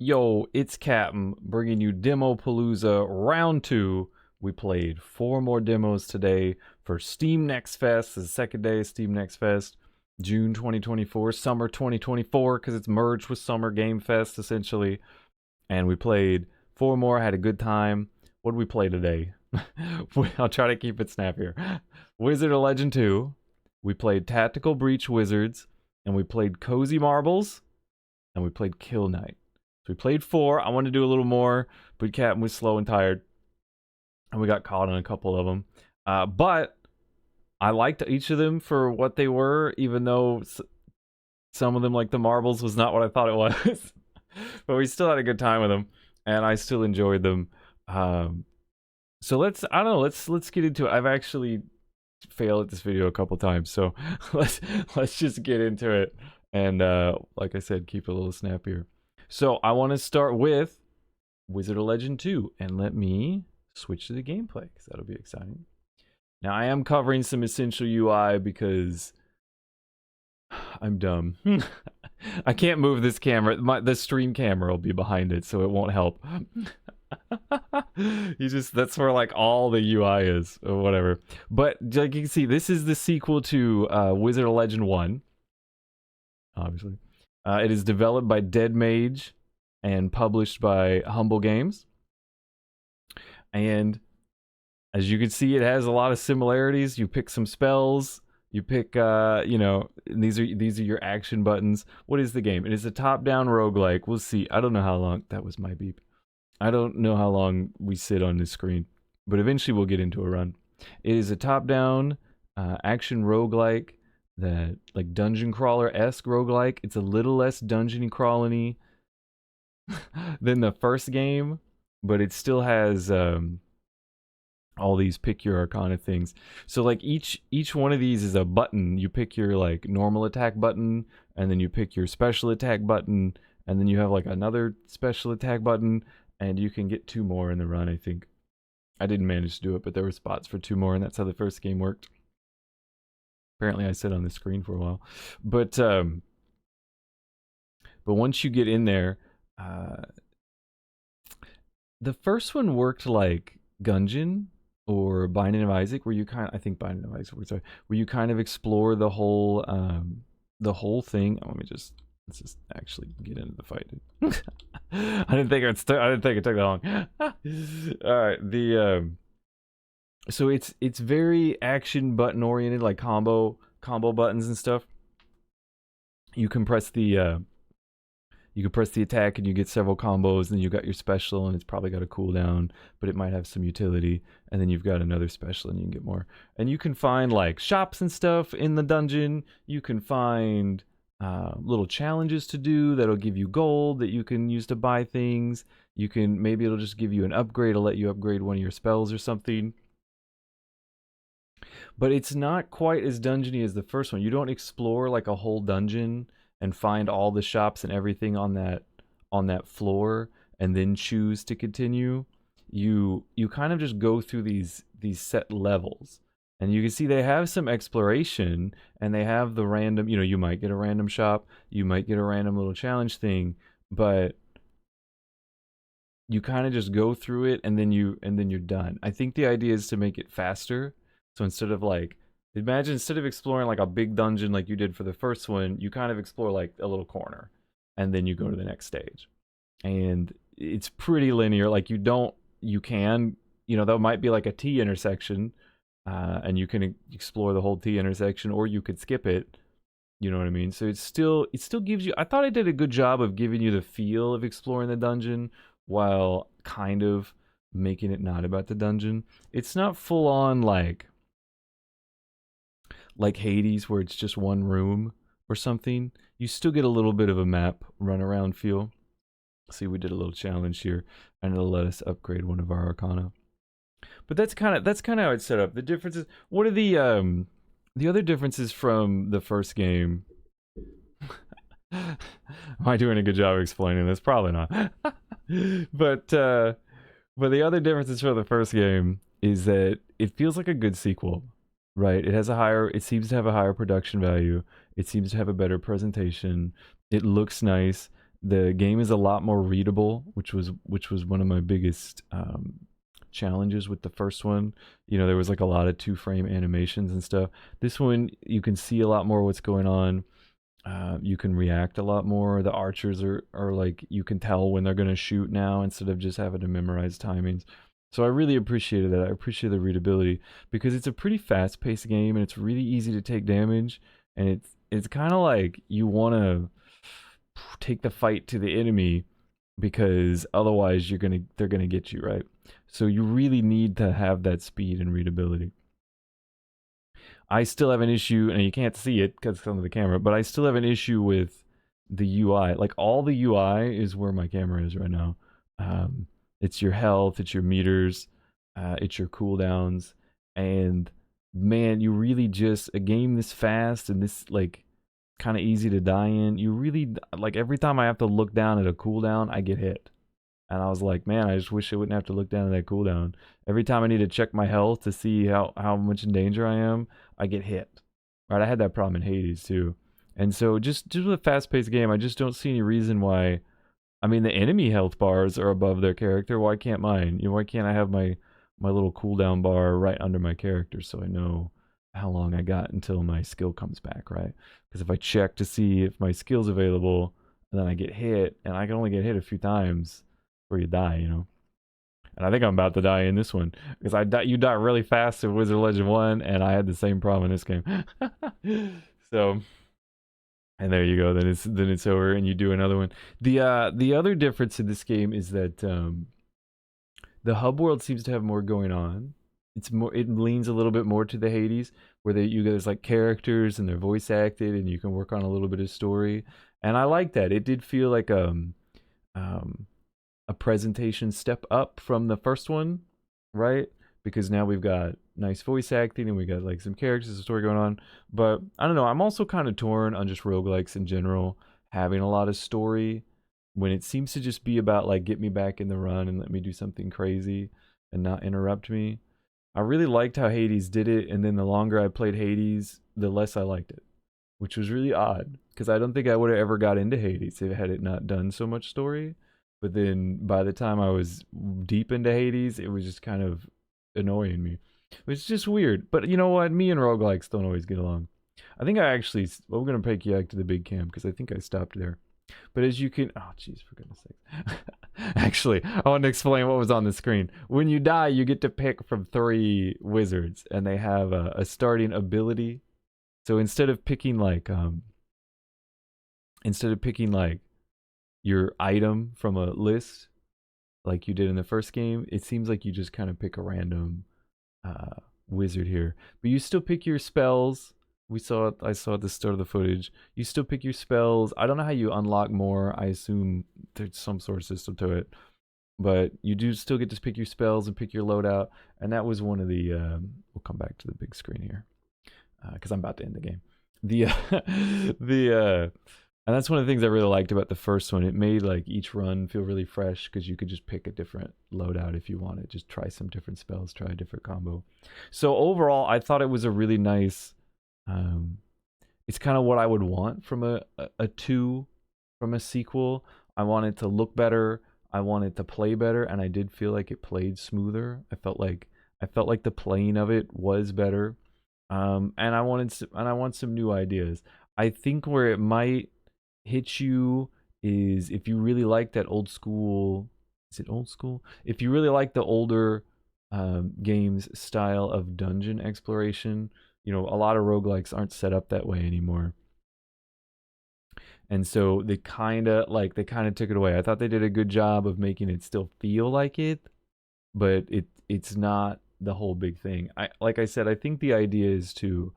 Yo, it's Captain bringing you Demo Palooza Round 2. We played 4 more demos today for Steam Next Fest, the second day of Steam Next Fest, June 2024, summer 2024, because it's merged with Summer Game Fest essentially. And we played 4 more, had a good time. What did we play today? I'll try to keep it snappier. Wizard of Legend 2. We played Tactical Breach Wizards, and we played Cozy Marbles, and we played Kill Knight. So we played 4. I wanted to do a little more, but Captain was slow and tired, and we got caught on a couple of them. But I liked each of them for what they were, even though some of them, like the marbles, was not what I thought it was. But we still had a good time with them, and I still enjoyed them. So let's get into it. I've actually failed at this video a couple times, so let's just get into it. And like I said, keep it a little snappier. So I want to start with Wizard of Legend 2, and let me switch to the gameplay because that'll be exciting. Now I am covering some essential UI because I'm dumb. I can't move this camera. The stream camera will be behind it, so it won't help. That's where like all the UI is or whatever. But like you can see, this is the sequel to Wizard of Legend 1. Obviously. It is developed by Dead Mage and published by Humble Games. And as you can see, it has a lot of similarities. You pick some spells. You pick, these are your action buttons. What is the game? It is a top-down roguelike. We'll see. I don't know how long. That was my beep. I don't know how long we sit on this screen, but eventually we'll get into a run. It is a top-down action roguelike. That like dungeon crawler-esque roguelike. It's a little less dungeony crawling-y than the first game, but it still has all these pick your arcana things. So like each one of these is a button. You pick your like normal attack button, and then you pick your special attack button, and then you have like another special attack button, and you can get 2 more in the run, I think. I didn't manage to do it, but there were spots for 2 more, and that's how the first game worked. Apparently I sit on the screen for a while. But once you get in there, the first one worked like Gungeon or Binding of Isaac, where you I think Binding of Isaac works, where you kind of explore the whole thing. Oh, let's just actually get into the fight. I didn't think it took that long. All right, so it's very action button oriented, like combo buttons and stuff. You can press the attack and you get several combos, and you got your special, and it's probably got a cooldown, but it might have some utility. And then you've got another special, and you can get more. And you can find like shops and stuff in the dungeon. You can find little challenges to do that'll give you gold that you can use to buy things. Maybe it'll just give you an upgrade. It'll let you upgrade one of your spells or something. But it's not quite as dungeony as the first one. You don't explore like a whole dungeon and find all the shops and everything on that floor and then choose to continue. You kind of just go through these set levels. And you can see they have some exploration, and they have the random, you might get a random shop, you might get a random little challenge thing, but you kind of just go through it and then you're done. I think the idea is to make it faster. So instead of exploring like a big dungeon like you did for the first one, you kind of explore like a little corner, and then you go to the next stage. And it's pretty linear. Like there might be like a T intersection, and you can explore the whole T intersection, or you could skip it. You know what I mean? So it still gives you, I thought I did a good job of giving you the feel of exploring the dungeon while kind of making it not about the dungeon. It's not full on like Hades, where it's just one room or something. You still get a little bit of a map run around feel. See, we did a little challenge here, and it'll let us upgrade one of our arcana. But that's kind of how it's set up. The differences. What are the other differences from the first game? Am I doing a good job of explaining this? Probably not. But the other differences from the first game is that it feels like a good sequel. Right, it seems to have a higher production value. It seems to have a better presentation. It looks nice. The game is a lot more readable, which was one of my biggest challenges with the first one. You know, there was like a lot of 2-frame animations and stuff. This one, you can see a lot more what's going on. You can react a lot more. The archers are like, you can tell when they're gonna shoot now instead of just having to memorize timings. So I really appreciated that. I appreciate the readability because it's a pretty fast-paced game and it's really easy to take damage. And it's kind of like you want to take the fight to the enemy because otherwise they're gonna get you, right. So you really need to have that speed and readability. I still have an issue, and you can't see it because it's under the camera, but I still have an issue with the UI. Like, all the UI is where my camera is right now. It's your health, it's your meters, it's your cooldowns, and man, you really just, a game this fast and this, like, kind of easy to die in, you really, like, every time I have to look down at a cooldown, I get hit. And I was like, man, I just wish I wouldn't have to look down at that cooldown. Every time I need to check my health to see how much in danger I am, I get hit. Right, I had that problem in Hades too. And so just with a fast-paced game, I just don't see any reason why. I mean, the enemy health bars are above their character. Why can't mine? You know, why can't I have my little cooldown bar right under my character so I know how long I got until my skill comes back, right? Because if I check to see if my skill's available, and then I get hit, and I can only get hit a few times before you die, you know. And I think I'm about to die in this one because you die really fast in Wizard Legend 1, and I had the same problem in this game. So, and there you go. Then it's over, and you do another one. The other difference in this game is that the hub world seems to have more going on. It leans a little bit more to the Hades, where there's like characters and they're voice acted, and you can work on a little bit of story. And I like that. It did feel like a presentation step up from the first one, right? Because now we've got nice voice acting and we got like some characters, a story going on. But I don't know, I'm also kind of torn on just roguelikes in general, having a lot of story when it seems to just be about like, get me back in the run and let me do something crazy and not interrupt me. I really liked how Hades did it, and then the longer I played Hades, the less I liked it, which was really odd because I don't think I would have ever got into Hades if had it not done so much story. But then by the time I was deep into Hades, it was just kind of annoying me. It's just weird. But you know what? Me and roguelikes don't always get along. I think I actually, we're going to take you back to the big cam because I think I stopped there. But as you can, oh jeez, for goodness sake. Actually, I want to explain what was on the screen. When you die, you get to pick from 3 wizards, and they have a starting ability. So instead of picking like your item from a list like you did in the first game, it seems like you just kind of pick a random wizard here, but you still pick your spells. I saw at the start of the footage, you still pick your spells. I don't know how you unlock more. I assume there's some sort of system to it, but you do still get to pick your spells and pick your loadout. And that was one of the we'll come back to the big screen here because I'm about to end the game. And that's one of the things I really liked about the first one. It made like each run feel really fresh because you could just pick a different loadout if you wanted. Just try some different spells, try a different combo. So overall, I thought it was a really nice. It's kind of what I would want from a 2, from a sequel. I want it to look better. I want it to play better, and I did feel like it played smoother. I felt like the playing of it was better. And I want some new ideas. I think where it might hit you is if you really like that old school. Is it old school? If you really like the older games style of dungeon exploration, you know, a lot of roguelikes aren't set up that way anymore. And so they kind of took it away. I thought they did a good job of making it still feel like it, but it's not the whole big thing. Like I said, I think the idea is to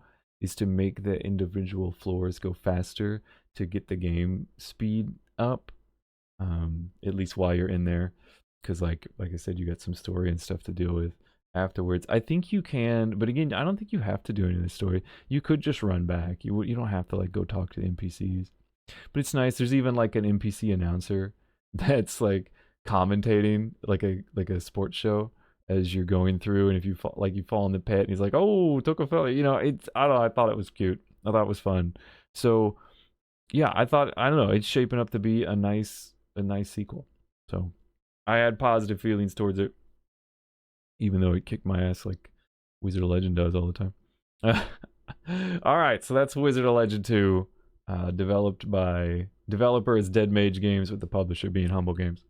make the individual floors go faster to get the game speed up, at least while you're in there, because like I said, you got some story and stuff to deal with afterwards. I think you can, but again, I don't think you have to do any of the story. You could just run back. You don't have to like go talk to the NPCs. But it's nice. There's even like an NPC announcer that's like commentating like a sports show as you're going through, and if you fall in the pit, and he's like, "Oh, took a fella," you know. I don't know. I thought it was cute. I thought it was fun. So yeah, I thought, I don't know, it's shaping up to be a nice sequel. So I had positive feelings towards it, even though it kicked my ass like Wizard of Legend does all the time. All right, so that's Wizard of Legend 2, developed by developer is Dead Mage Games, with the publisher being Humble Games.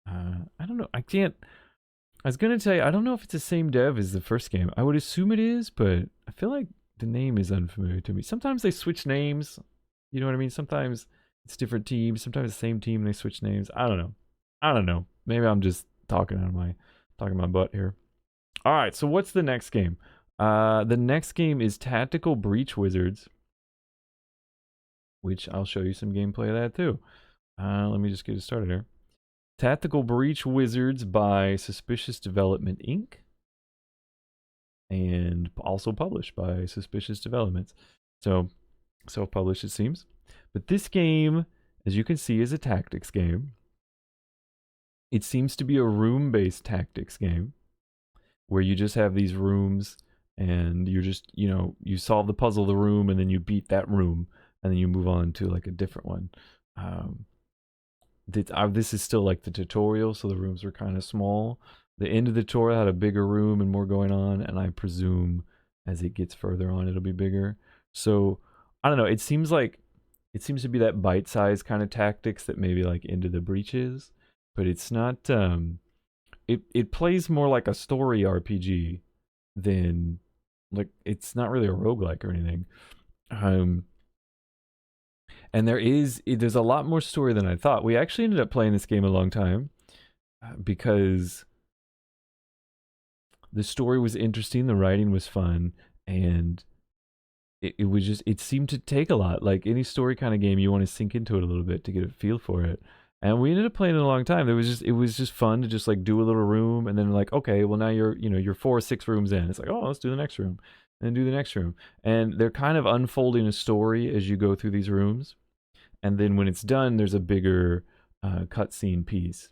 I don't know. I can't. I was gonna tell you, I don't know if it's the same dev as the first game. I would assume it is, but I feel like the name is unfamiliar to me. Sometimes they switch names. You know what I mean? Sometimes it's different teams. Sometimes the same team and they switch names. I don't know. I don't know. Maybe I'm just talking my butt here. All right. So what's the next game? The next game is Tactical Breach Wizards, which I'll show you some gameplay of that too. Let me just get it started here. Tactical Breach Wizards by Suspicious Development Inc. And also published by Suspicious Developments. So, self-published it seems. But this game, as you can see, is a tactics game. It seems to be a room-based tactics game, where you just have these rooms, and you're just, you solve the puzzle of the room, and then you beat that room, and then you move on to like a different one. This is still like the tutorial, so the rooms are kind of small. The end of the tutorial had a bigger room and more going on, and I presume as it gets further on, it'll be bigger. So I don't know. It seems to be that bite-sized kind of tactics that maybe like Into the Breach is, but it's not. It plays more like a story RPG than like, it's not really a roguelike or anything. And there's a lot more story than I thought. We actually ended up playing this game a long time because the story was interesting, the writing was fun, and it was just, it seemed to take a lot. Like any story kind of game, you want to sink into it a little bit to get a feel for it. And we ended up playing it a long time. It was just fun to just like do a little room, and then like, okay, well now you're 4 or 6 rooms in. It's like, oh, let's do the next room, and then do the next room. And they're kind of unfolding a story as you go through these rooms. And then when it's done, there's a bigger cutscene piece.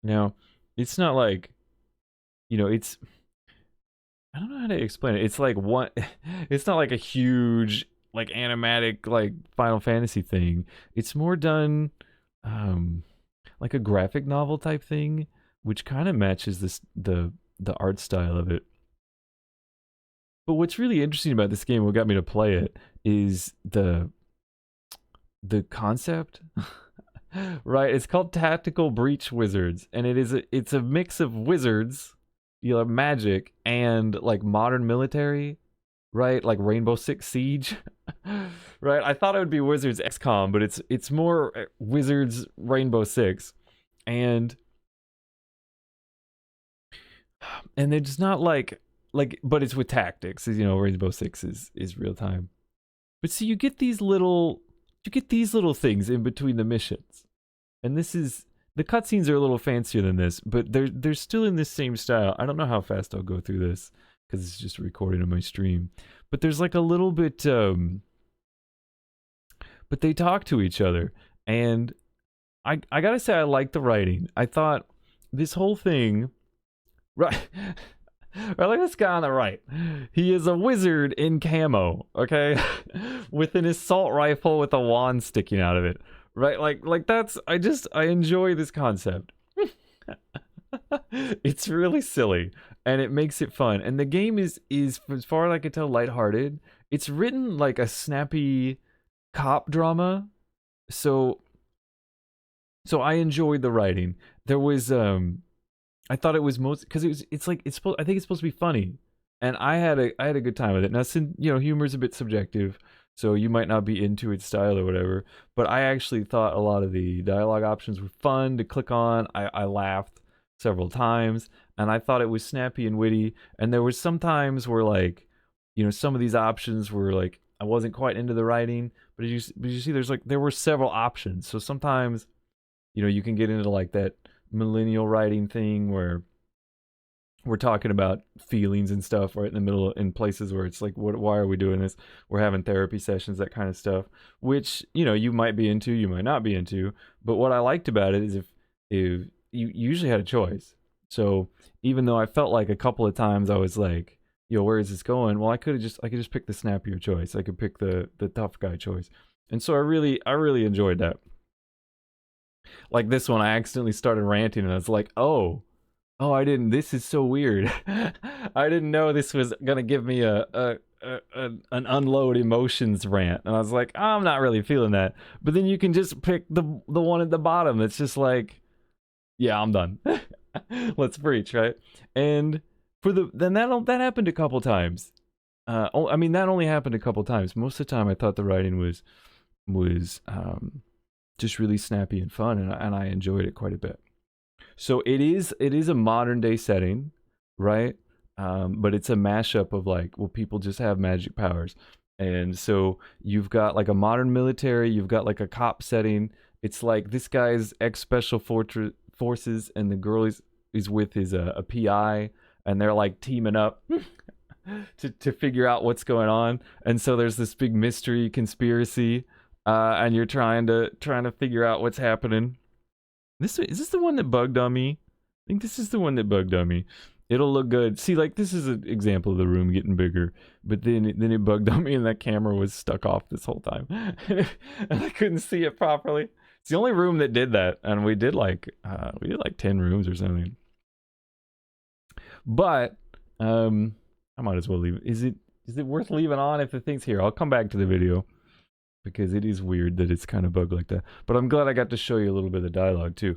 Now, it's not like, it's, I don't know how to explain it. It's like one, it's not like a huge like animatic like Final Fantasy thing. It's more done like a graphic novel type thing, which kind of matches the art style of it. But what's really interesting about this game, what got me to play it, is the concept. Right, it's called Tactical Breach Wizards, and it's a mix of wizards, magic, and like modern military, right? Like Rainbow Six Siege. Right, I thought it would be Wizards XCOM, but it's more Wizards Rainbow Six. And it's not like but it's with tactics. Rainbow Six is real time. But see, you get these little things in between the missions. And the cutscenes are a little fancier than this, but they're still in this same style. I don't know how fast I'll go through this because it's just recording on my stream. But there's like a little bit, but they talk to each other. And I gotta say, I like the writing. I thought this whole thing, right? Right, like this guy on the right. He is a wizard in camo, okay? With an assault rifle with a wand sticking out of it. Right? Like that's, I enjoy this concept. It's really silly, and it makes it fun. And the game is as far as I can tell, lighthearted. It's written like a snappy cop drama. So I enjoyed the writing. There was I thought it was most, because it's like I think it's supposed to be funny, and I had a good time with it. Now, since humor is a bit subjective, so you might not be into its style or whatever, but I actually thought a lot of the dialogue options were fun to click on. I laughed several times, and I thought it was snappy and witty. And there was some times where like, some of these options were like, I wasn't quite into the writing, but you see, there were several options. So sometimes, you can get into like that millennial writing thing where we're talking about feelings and stuff right in the middle, in places where it's like, why are we doing this? We're having therapy sessions, that kind of stuff, which you might be into, you might not be into. But what I liked about it is if you usually had a choice. So even though I felt like a couple of times I was like, where is this going? Well, I could just pick the snappier choice. I could pick the tough guy choice. And so I really enjoyed that. Like this one, I accidentally started ranting, and I was like, oh, I didn't. This is so weird. I didn't know this was gonna give me an unload emotions rant, and I was like, oh, I'm not really feeling that. But then you can just pick the one at the bottom. It's just like, yeah, I'm done. Let's preach, right? And for then that happened a couple times. I mean, that only happened a couple times. Most of the time, I thought the writing was just really snappy and fun, and I enjoyed it quite a bit. So it is a modern day setting, right? But it's a mashup of like, well, people just have magic powers, and so you've got like a modern military, you've got like a cop setting. It's like this guy's ex special forces, and the girl is with his a PI, and they're like teaming up to figure out what's going on. And so there's this big mystery conspiracy, and you're trying to figure out what's happening. Is this the one that bugged on me? I think this is the one that bugged on me. It'll look good. See, like this is an example of the room getting bigger, but then it bugged on me, and that camera was stuck off this whole time, and I couldn't see it properly. It's the only room that did that, and we did like 10 rooms or something. But I might as well leave it. Is it worth leaving on if the thing's here? I'll come back to the video, because it is weird that it's kind of bugged like that. But I'm glad I got to show you a little bit of the dialogue too.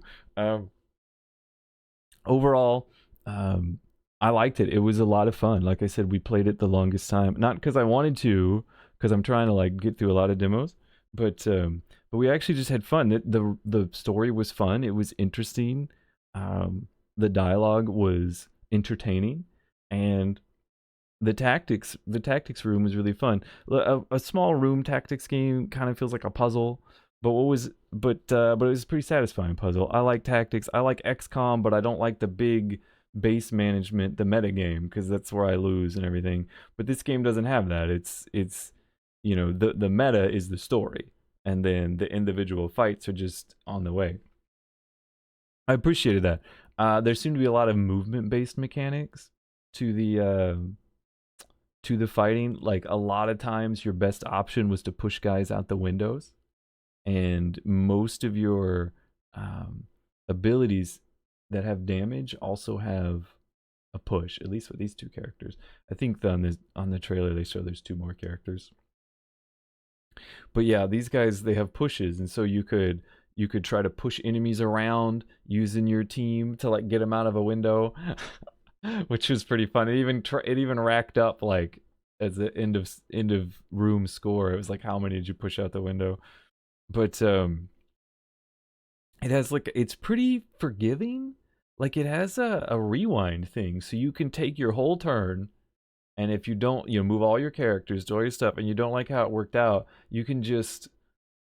Overall, I liked it. It was a lot of fun. Like I said, we played it the longest time. Not because I wanted to, because I'm trying to like get through a lot of demos, but we actually just had fun. The story was fun. It was interesting. The dialogue was entertaining, and the tactics room was really fun. A small room tactics game kind of feels like a puzzle, but it was a pretty satisfying puzzle. I like tactics. I like XCOM, but I don't like the big base management, the meta game, because that's where I lose and everything. But this game doesn't have that. It's the meta is the story, and then the individual fights are just on the way. I appreciated that. There seemed to be a lot of movement based mechanics to the fighting. Like a lot of times your best option was to push guys out the windows, and most of your abilities that have damage also have a push, at least with these two characters. I think on the trailer they show there's two more characters, but yeah, these guys, they have pushes, and so you could try to push enemies around using your team to like get them out of a window. Which was pretty fun. It even racked up like as the end of room score. It was like, how many did you push out the window? But it has like, it's pretty forgiving. Like it has a rewind thing, so you can take your whole turn, and if you don't, move all your characters, do all your stuff, and you don't like how it worked out, you can just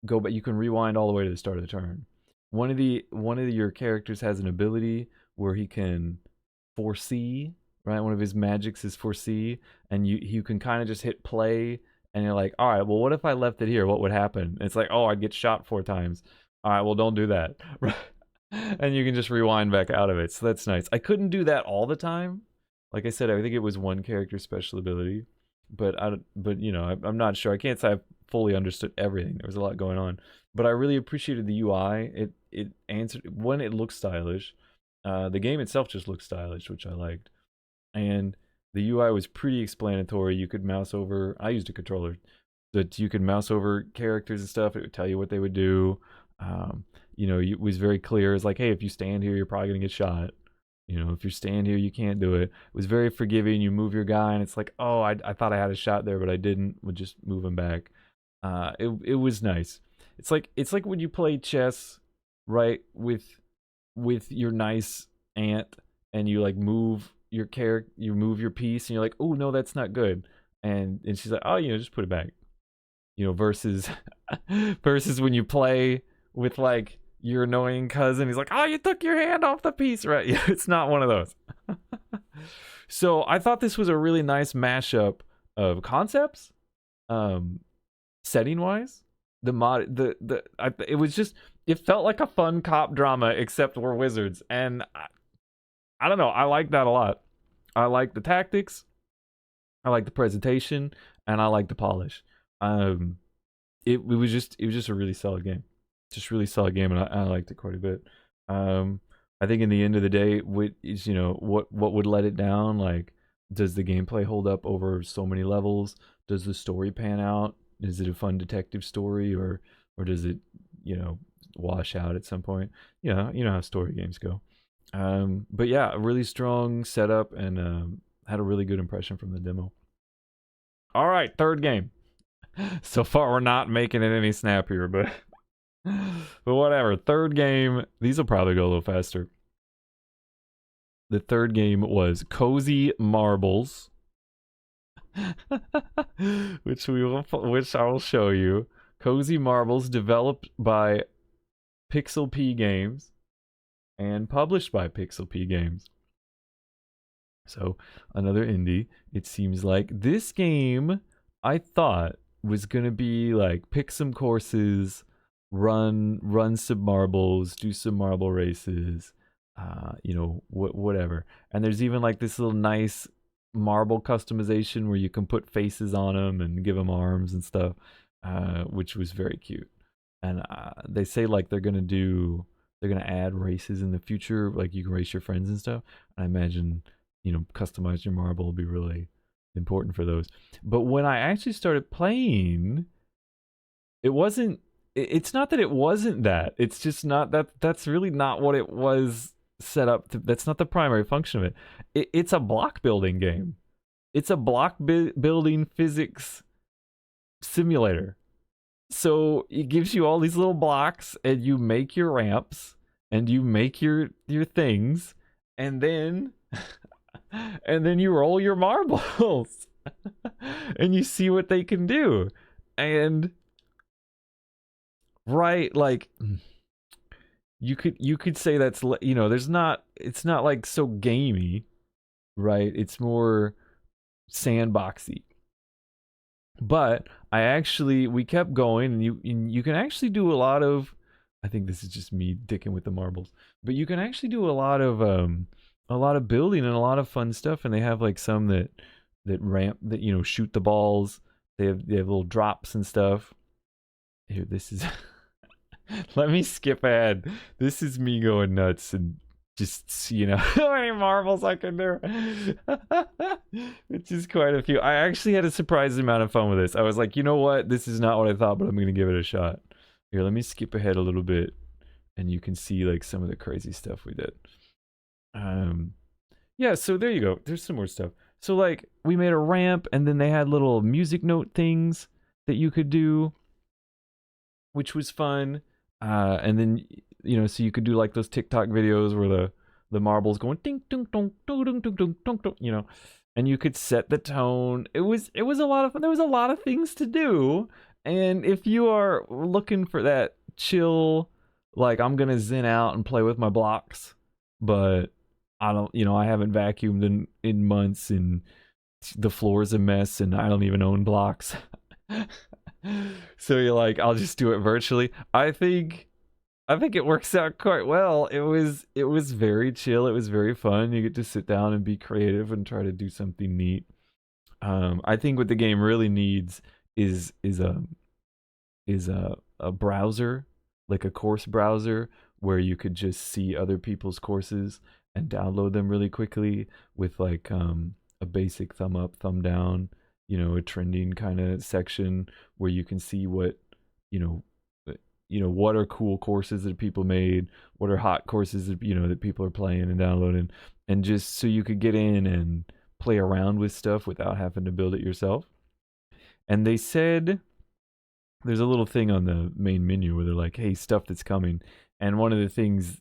go back. You can rewind all the way to the start of the turn. One of your characters has an ability where he can foresee, right? One of his magics is foresee, and you can kind of just hit play, and you're like, all right, well, what if I left it here? What would happen? And it's like, oh, I'd get shot 4 times. All right, well, don't do that. And you can just rewind back out of it. So that's nice. I couldn't do that all the time. Like I said, I think it was one character's special ability, but I'm not sure. I can't say I fully understood everything. There was a lot going on, but I really appreciated the UI. It answered when it looks stylish. The game itself just looks stylish, which I liked, and the UI was pretty explanatory. You could mouse over. I used a controller, but you could mouse over characters and stuff. It would tell you what they would do. It was very clear. It's like, hey, if you stand here, you're probably gonna get shot. If you stand here, you can't do it. It was very forgiving. You move your guy, and it's like, oh, I thought I had a shot there, but I didn't. We'll just move him back. It was nice. It's like when you play chess, right, with your nice aunt, and you like move your character, you move your piece, and you're like, oh no, that's not good, and she's like, oh, just put it back. Versus versus when you play with like your annoying cousin, he's like, oh, you took your hand off the piece, right? Yeah, it's not one of those. So I thought this was a really nice mashup of concepts, setting wise. It was just, it felt like a fun cop drama, except we're wizards, and I don't know, I like that a lot. I like the tactics, I like the presentation, and I like the polish. it was just a really solid game, just really solid game, and I liked it quite a bit. Um, I think in the end of the day, what would let it down? Like, does the gameplay hold up over so many levels? Does the story pan out? Is it a fun detective story, or does it, wash out at some point? You know how story games go. But yeah, a really strong setup, and had a really good impression from the demo. All right, third game. So far, we're not making it any snappier, but whatever. Third game. These will probably go a little faster. The third game was Cozy Marbles, which I will show you. Cozy Marbles, developed by Pixel P Games and published by Pixel P Games. So another indie. It seems like this game, I thought, was gonna be like pick some courses, run some marbles, do some marble races, whatever. And there's even like this little nice marble customization where you can put faces on them and give them arms and stuff, which was very cute. And they say like they're gonna add races in the future, like you can race your friends and stuff. I imagine, customize your marble will be really important for those. But when I actually started playing, it wasn't. It's not that it wasn't that. It's just not that. That's really not what it was set up to. That's not the primary function of it. It's a block building game. It's a block building physics simulator. So it gives you all these little blocks, and you make your ramps, and you make your things, and then and then you roll your marbles and you see what they can do. And right, like you could say that's, it's not like so gamey, right? It's more sandboxy. But we kept going, and you can actually do a lot of, I think this is just me dicking with the marbles, but you can actually do a lot of building and a lot of fun stuff. And they have like some that ramp, that shoot the balls. They have little drops and stuff. Here, this is let me skip ahead. This is me going nuts and just how many marbles I can do. Which is quite a few. I actually had a surprising amount of fun with this. I was like, you know what, this is not what I thought, but I'm gonna give it a shot. Here, let me skip ahead a little bit, and you can see like some of the crazy stuff we did. Yeah, so there you go. There's some more stuff. So like we made a ramp, and then they had little music note things that you could do, which was fun. And then so you could do like those TikTok videos where the marbles going ding ding dong dong dong dong dong dong, and you could set the tone. It was a lot of fun. There was a lot of things to do, and if you are looking for that chill, like I'm gonna zen out and play with my blocks, but I don't, I haven't vacuumed in months, and the floor's a mess, and I don't even own blocks. So you're like, I'll just do it virtually. I think it works out quite well. It was very chill. It was very fun. You get to sit down and be creative and try to do something neat. I think what the game really needs is a browser, like a course browser, where you could just see other people's courses and download them really quickly with like a basic thumb up, thumb down, a trending kind of section where you can see what, what are cool courses that people made, what are hot courses that, that people are playing and downloading, and just so you could get in and play around with stuff without having to build it yourself. And they said there's a little thing on the main menu where they're like, hey, stuff that's coming. And one of the things,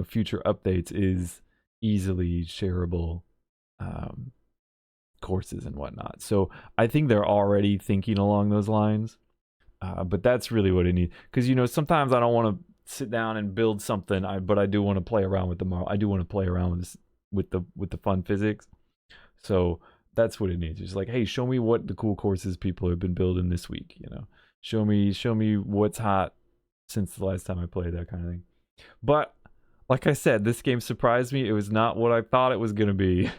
future updates is easily shareable courses and whatnot. So I think they're already thinking along those lines. But that's really what it needs. Because, sometimes I don't want to sit down and build something, but I do want to play around with the marble. I do want to play around with this, with the fun physics. So that's what it needs. It's like, hey, show me what the cool courses people have been building this week. Show me what's hot since the last time I played, that kind of thing. But like I said, this game surprised me. It was not what I thought it was gonna be.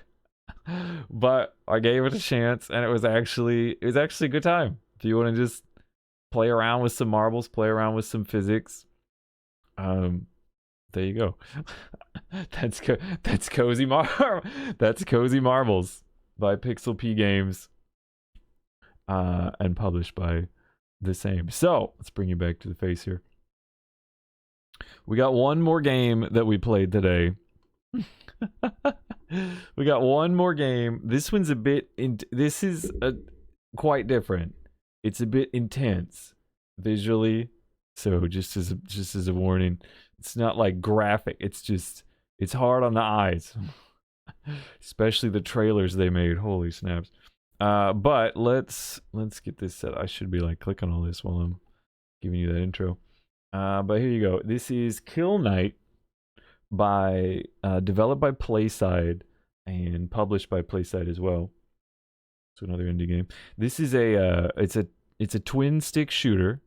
But I gave it a chance, and it was actually a good time. If you want to just play around with some marbles, play around with some physics. There you go. That's that's Cozy Marbles by Pixel P Games, and published by the same. So let's bring you back to the face here. We got one more game that we played today. We got one more game. This one's a bit. This is quite different. It's a bit intense visually. So just as a warning, it's not like graphic. It's hard on the eyes, especially the trailers they made. Holy snaps! But let's get this set. I should be like clicking all this while I'm giving you that intro. But here you go. This is Kill Knight, by developed by Playside and published by Playside as well. So another indie game. This is it's a twin stick shooter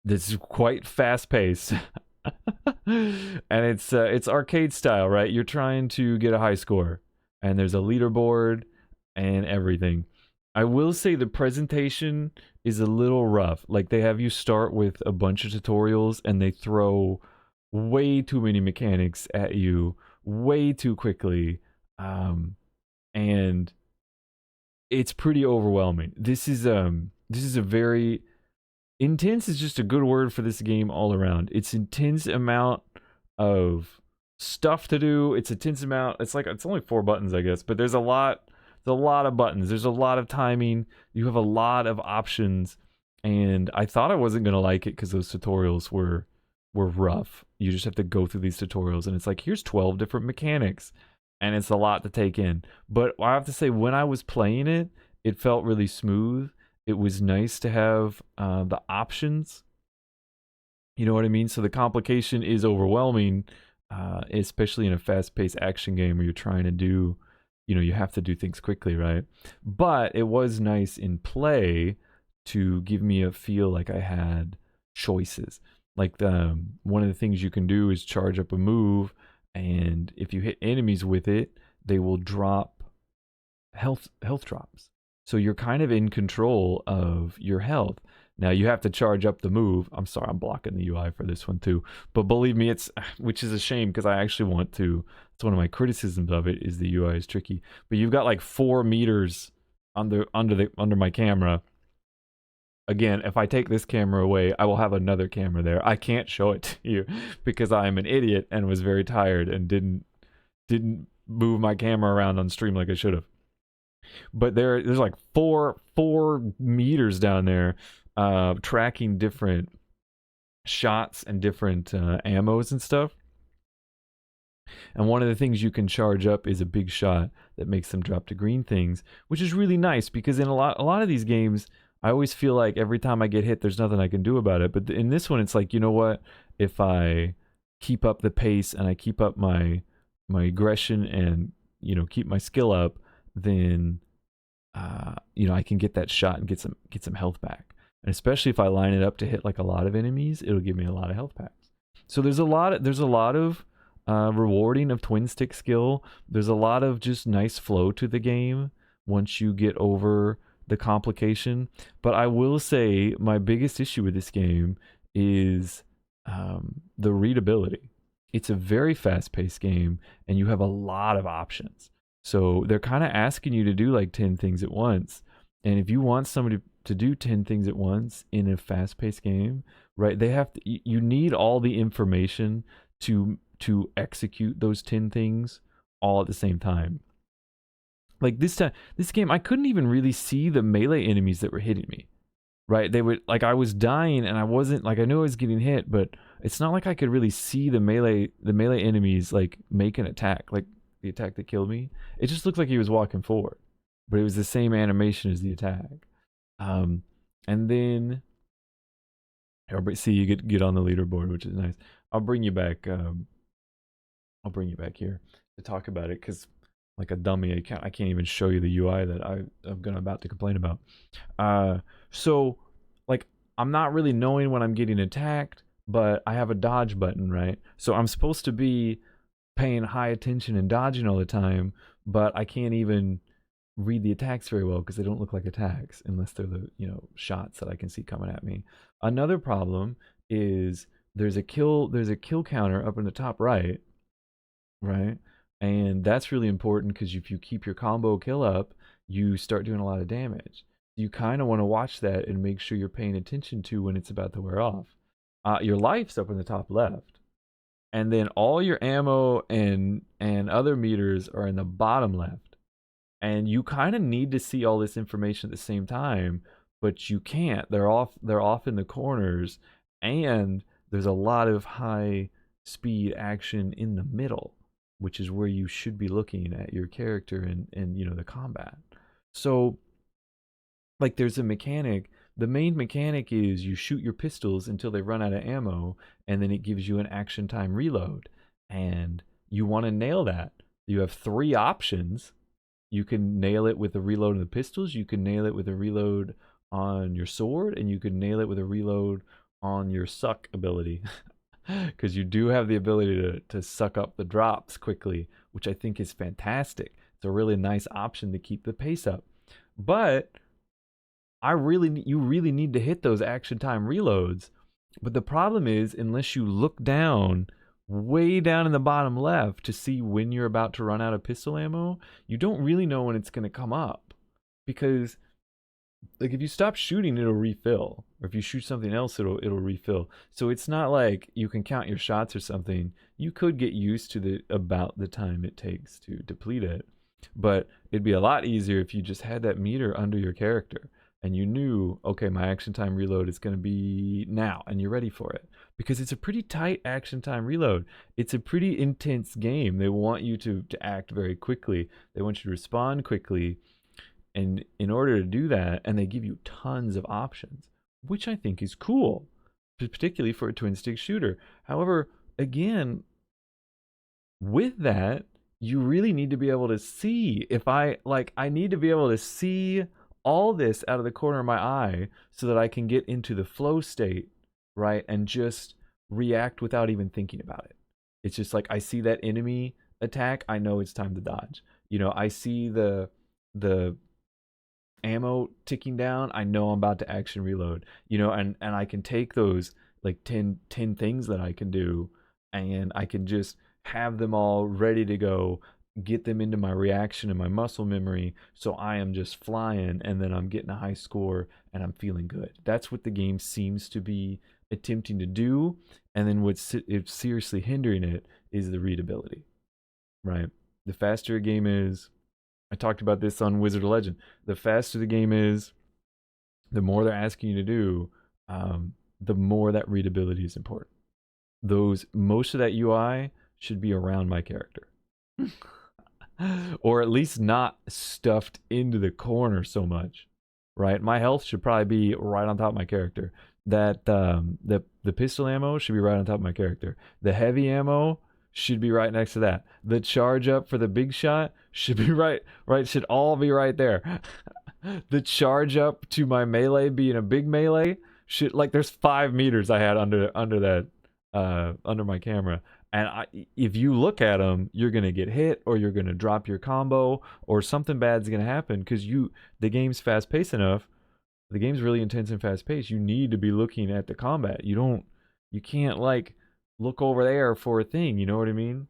that's quite fast paced. And it's arcade style, right? You're trying to get a high score, and there's a leaderboard and everything. I will say the presentation is a little rough. Like, they have you start with a bunch of tutorials, and they throw way too many mechanics at you way too quickly, and it's pretty overwhelming. This is a very intense is just a good word for this game all around. It's intense amount of stuff to do. It's intense amount. It's only 4 buttons, I guess, but there's a lot of buttons. There's a lot of timing. You have a lot of options, and I thought I wasn't gonna like it because those tutorials were rough. You just have to go through these tutorials, and it's like, here's 12 different mechanics, and it's a lot to take in. But I have to say, when I was playing it, it felt really smooth. It was nice to have the options. You know what I mean? So the complication is overwhelming, especially in a fast-paced action game where you're trying to do, you have to do things quickly, right? But it was nice in play to give me a feel like I had choices. Like, one of the things you can do is charge up a move, and if you hit enemies with it, they will drop health drops. So you're kind of in control of your health. Now you have to charge up the move. I'm sorry, I'm blocking the UI for this one too. But believe me, which is a shame, because I actually want to. It's one of my criticisms of it, is the UI is tricky. But you've got like 4 meters under my camera. Again, if I take this camera away, I will have another camera there. I can't show it to you because I'm an idiot and was very tired and didn't move my camera around on stream like I should have. But there's like 4 meters down there, tracking different shots and different ammos and stuff. And one of the things you can charge up is a big shot that makes them drop to green things, which is really nice, because in a lot of these games, I always feel like every time I get hit, there's nothing I can do about it. But in this one, it's like, you know what? If I keep up the pace and I keep up my aggression and, keep my skill up, then I can get that shot and get some health back. And especially if I line it up to hit like a lot of enemies, it'll give me a lot of health packs. So there's a lot of rewarding of twin stick skill. There's a lot of just nice flow to the game once you get over the complication. But I will say my biggest issue with this game is the readability. It's a very fast-paced game, and you have a lot of options. So they're kind of asking you to do like 10 things at once. And if you want somebody to do 10 things at once in a fast-paced game, right, you need all the information to execute those 10 things all at the same time. Like this game, I couldn't even really see the melee enemies that were hitting me. Right? They would, like, I was dying and I wasn't, like, I knew I was getting hit, but it's not like I could really see the melee enemies like make an attack, like the attack that killed me. It just looked like he was walking forward, but it was the same animation as the attack. And then see, you get on the leaderboard, which is nice. I'll bring you back here to talk about it, because like a dummy, I can't even show you the UI that I'm about to complain about. So like, I'm not really knowing when I'm getting attacked, but I have a dodge button, right? So I'm supposed to be paying high attention and dodging all the time, but I can't even read the attacks very well because they don't look like attacks unless they're the shots that I can see coming at me. Another problem is there's a kill counter up in the top right, right? And that's really important because if you keep your combo kill up, you start doing a lot of damage. You kind of want to watch that and make sure you're paying attention to when it's about to wear off. Your life's up in the top left, and then all your ammo and other meters are in the bottom left. And you kind of need to see all this information at the same time, but you can't. They're off in the corners, and there's a lot of high speed action in the middle, which is where you should be looking at your character and the combat. So like there's a mechanic. The main mechanic is you shoot your pistols until they run out of ammo, and then it gives you an action time reload. And you want to nail that. You have three options. You can nail it with a reload of the pistols, you can nail it with a reload on your sword, and you can nail it with a reload on your suck ability. Because you do have the ability to suck up the drops quickly, which I think is fantastic. It's a really nice option to keep the pace up. But you really need to hit those action time reloads. But the problem is, unless you look down, way down in the bottom left to see when you're about to run out of pistol ammo, you don't really know when it's going to come up. Because like if you stop shooting, it'll refill. Or if you shoot something else, it'll refill. So it's not like you can count your shots or something. You could get used to about the time it takes to deplete it. But it'd be a lot easier if you just had that meter under your character and you knew, okay, my action time reload is going to be now, and you're ready for it. Because it's a pretty tight action time reload. It's a pretty intense game. They want you to act very quickly. They want you to respond quickly. And in order to do that, and they give you tons of options, which I think is cool, particularly for a twin stick shooter. However, again, with that, you really need to be able to see. I need to be able to see all this out of the corner of my eye so that I can get into the flow state, right? And just react without even thinking about it. It's just like I see that enemy attack, I know it's time to dodge. I see the ammo ticking down, I know I'm about to action reload. And I can take those like 10 things that I can do, and I can just have them all ready to go, get them into my reaction and my muscle memory, so I am just flying, and then I'm getting a high score and I'm feeling good. That's what the game seems to be attempting to do. And then what's seriously hindering it is the readability, right? The faster a game is, I talked about this on Wizard of Legend, the faster the game is, the more they're asking you to do, the more that readability is important. Most of that UI should be around my character. Or at least not stuffed into the corner so much, right? My health should probably be right on top of my character. That the pistol ammo should be right on top of my character. The heavy ammo should be right next to that. The charge up for the big shot should be right should all be right there. The charge up to my melee being a big melee should, like, there's 5 meters I had under that under my camera. And if you look at them, you're going to get hit, or you're going to drop your combo, or something bad's going to happen, because the game's fast-paced enough. The game's really intense and fast-paced. You need to be looking at the combat. You can't, like, look over there for a thing, you know what I mean?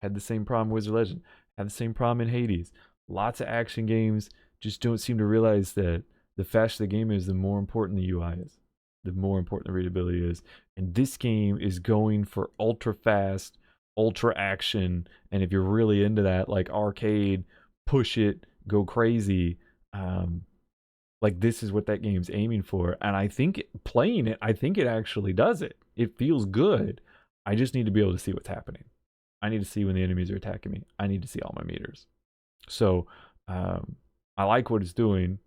Had the same problem with Wizard Legend. Had the same problem in Hades. Lots of action games just don't seem to realize that the faster the game is, the more important the UI is. The more important the readability is. And this game is going for ultra fast, ultra action. And if you're really into that, like arcade, push it, go crazy, like this is what that game's aiming for. And I think playing it, I think it actually does it. It feels good. I just need to be able to see what's happening. I need to see when the enemies are attacking me. I need to see all my meters. So I like what it's doing,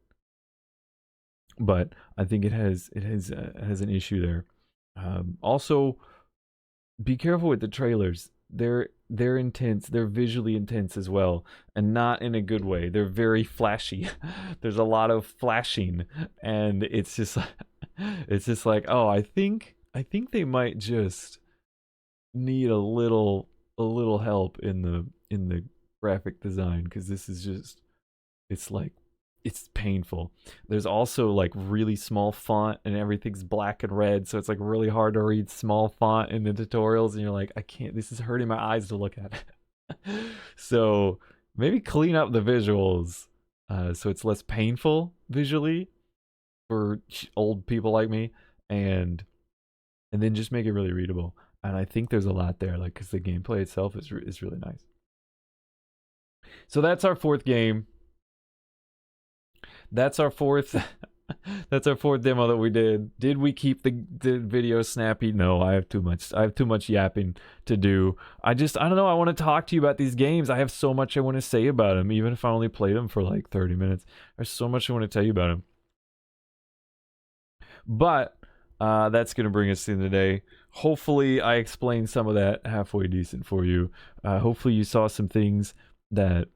but I think it has an issue there. Also, be careful with the trailers. They're intense. They're visually intense as well, and not in a good way. They're very flashy. There's a lot of flashing, and it's just like, oh, I think they might just need a little help in the graphic design, because this is just It's like, it's painful. There's also like really small font and everything's black and red, so it's like really hard to read small font in the tutorials, and you're like, I can't, this is hurting my eyes to look at it. So maybe clean up the visuals so it's less painful visually for old people like me, and then just make it really readable. And I think there's a lot there, like, because the gameplay itself is really nice. So that's our fourth game. That's our fourth. That's our fourth demo that we did. Did we keep the video snappy? No, I have too much yapping to do. I don't know. I want to talk to you about these games. I have so much I want to say about them, even if I only played them for like 30 minutes. There's so much I want to tell you about them. But that's going to bring us to the day. Hopefully, I explained some of that halfway decent for you. Hopefully, you saw some things that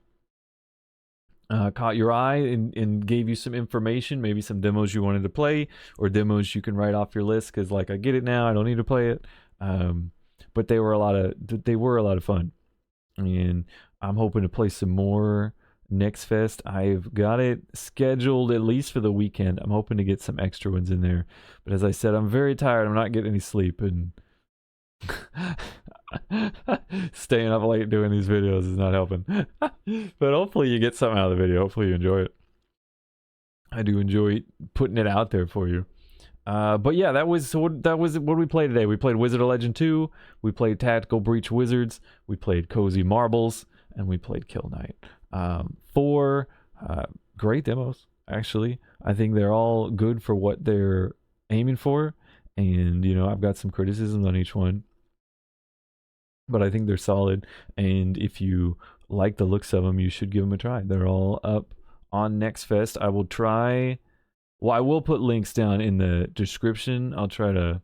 caught your eye and gave you some information, maybe some demos you wanted to play, or demos you can write off your list because, like, I get it now, I don't need to play it. But they were a lot of fun, and I'm hoping to play some more next fest. I've got it scheduled at least for the weekend. I'm hoping to get some extra ones in there, but as I said, I'm very tired. I'm not getting any sleep, and staying up late doing these videos is not helping. But hopefully you get something out of the video. Hopefully you enjoy it. I do enjoy putting it out there for you. But yeah, that was what we played today. We played Wizard of Legend 2, we played Tactical Breach Wizards, we played Cozy Marbles, and we played Kill Knight. 4 great demos, actually. I think they're all good for what they're aiming for, and you know, I've got some criticisms on each one, but I think they're solid, and if you like the looks of them, you should give them a try. They're all up on Next Fest. I will try, well, I will put links down in the description. I'll try to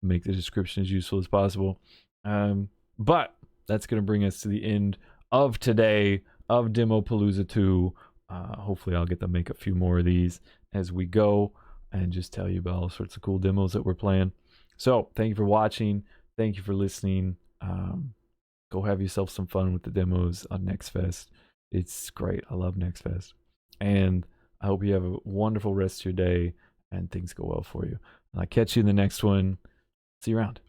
make the description as useful as possible. But that's going to bring us to the end of today of Demo Palooza 2. Hopefully I'll get to make a few more of these as we go and just tell you about all sorts of cool demos that we're playing. So thank you for watching. Thank you for listening. Go have yourself some fun with the demos on Next Fest. It's great. I love Next Fest. And I hope you have a wonderful rest of your day and things go well for you. I'll catch you in the next one. See you around.